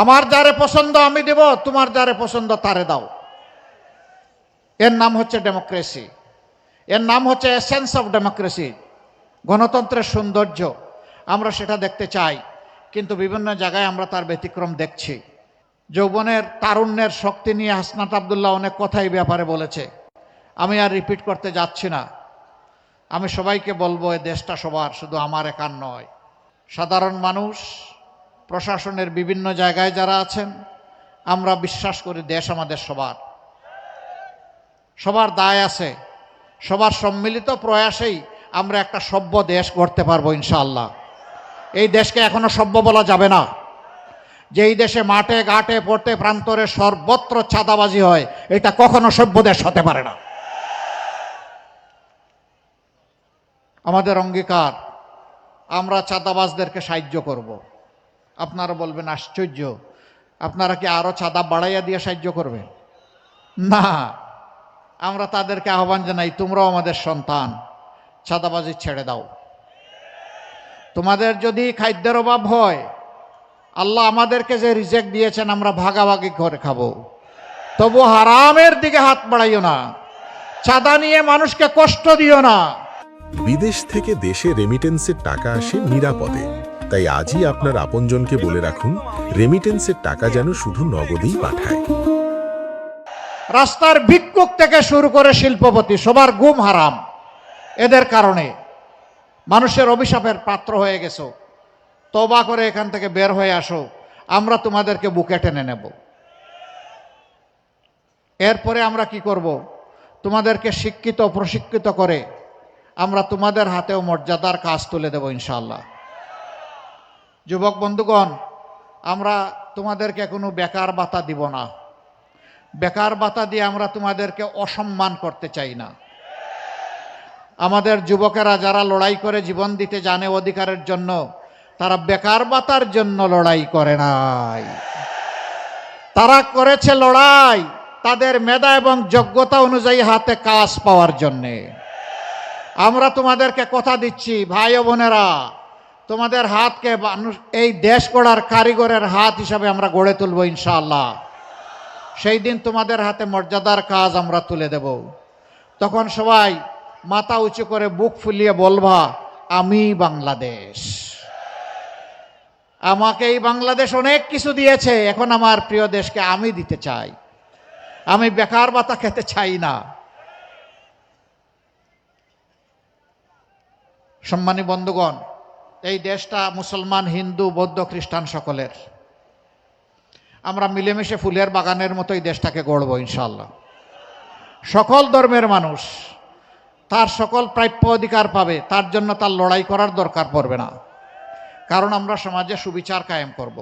আমার যারে পছন্দ আমি দেব, তোমার যারে পছন্দ তারে দাও। এর নাম হচ্ছে ডেমোক্রেসি, এর নাম হচ্ছে এসেন্স অফ ডেমোক্রেসি, গণতন্ত্রের সৌন্দর্য। আমরা সেটা দেখতে চাই, কিন্তু বিভিন্ন জায়গায় আমরা তার ব্যতিক্রম দেখছি। যৌবনের তারুণ্যের শক্তি নিয়ে হাসনাত আব্দুল্লাহ অনেক কথাই ব্যাপারে বলেছে, আমি আর রিপিট করতে যাচ্ছি না। আমি সবাইকে বলবো, এই দেশটা সবার, শুধু আমার একার নয়। সাধারণ মানুষ, প্রশাসনের বিভিন্ন জায়গায় যারা আছেন, আমরা বিশ্বাস করি দেশ আমাদের সবার, সবার দায় আছে। সবার সম্মিলিত প্রয়াসেই আমরা একটা সভ্য দেশ গড়তে পারবো ইনশাআল্লাহ। এই দেশকে এখনো সভ্য বলা যাবে না। যেই দেশে মাঠে ঘাটে পড়তে প্রান্তরে সর্বত্র চাঁদাবাজি হয়, এটা কখনো সভ্য দেশ হতে পারে না। আমাদের অঙ্গীকার, আমরা চাঁদাবাজদেরকে সাহায্য করব। আপনারা বলবেন আশ্চর্য, আপনারা কি আরো চাঁদা বাড়াইয়া দিয়ে সাহায্য করবেন? না, আমরা তাদেরকে আহ্বান জানাই, তোমরাও আমাদের সন্তান, চাঁদাবাজি ছেড়ে দাও। তোমাদের যদি খাদ্যের অভাব হয়, আল্লাহ আমাদেরকে যে রিজেক দিয়েছেন আমরা ভাগাভাগি করে খাবো, তবু হারামের দিকে হাত বাড়াইও না, চাঁদা নিয়ে মানুষকে কষ্ট দিও না। বিদেশ থেকে দেশে রেমিটেন্সের টাকা আসে নিরাপদে, তাই আজই আপনার আপনজনকে বলে রাখুন, রেমিটেন্সের টাকা যেন শুধু নগদেই পাঠায়। রাস্তার ভিক্ষুক থেকে শুরু করে শিল্পপতি, সবার ঘুম হারাম। এদের কারণে মানুষের অভিশাপের পাত্র হয়ে গেছো। তওবা করে এখান থেকে বের হয়ে আসো, আমরা তোমাদেরকে বুকে টেনে নেব। এরপরে আমরা কি করব? তোমাদেরকে শিক্ষিত প্রশিক্ষিত করে আমরা তোমাদের হাতেও মর্যাদার কাজ তুলে দেব ইনশাআল্লাহ। যুবক বন্ধুগণ, আমরা তোমাদেরকে কোনো বেকার ভাতা দিব না। বেকার ভাতা দিয়ে আমরা তোমাদেরকে অসম্মান করতে চাই না। আমাদের যুবকেরা যারা লড়াই করে জীবন দিতে জানে অধিকারের জন্য, তারা বেকার ভাতার জন্য লড়াই করে নাই। তারা করেছে লড়াই তাদের মেধা এবং যোগ্যতা অনুযায়ী হাতে কাজ পাওয়ার জন্যে। আমরা তোমাদেরকে কথা দিচ্ছি, ভাই ও বোনেরা, তোমাদের হাতকে এই দেশ গড়ার কারিগরের হাত হিসাবে আমরা গড়ে তুলব ইনশাআল্লাহ। সেই দিন তোমাদের হাতে মর্যাদার কাজ আমরা তুলে দেব। তখন সবাই মাথা উঁচু করে বুক ফুলিয়ে বলবা, আমি বাংলাদেশ। আমাকে এই বাংলাদেশ অনেক কিছু দিয়েছে, এখন আমার প্রিয় দেশকে আমি দিতে চাই। আমি বেকার ভাতা খেতে চাই না। সম্মানী বন্ধুগণ, এই দেশটা মুসলমান, হিন্দু, বৌদ্ধ, খ্রিস্টান সকলের। আমরা মিলেমিশে ফুলের বাগানের মতো এই দেশটাকে গড়ব ইনশাআল্লাহ। সকল ধর্মের মানুষ তার সকল প্রাপ্য অধিকার পাবে, তার জন্য তার লড়াই করার দরকার পড়বে না, কারণ আমরা সমাজে সুবিচার কায়েম করব।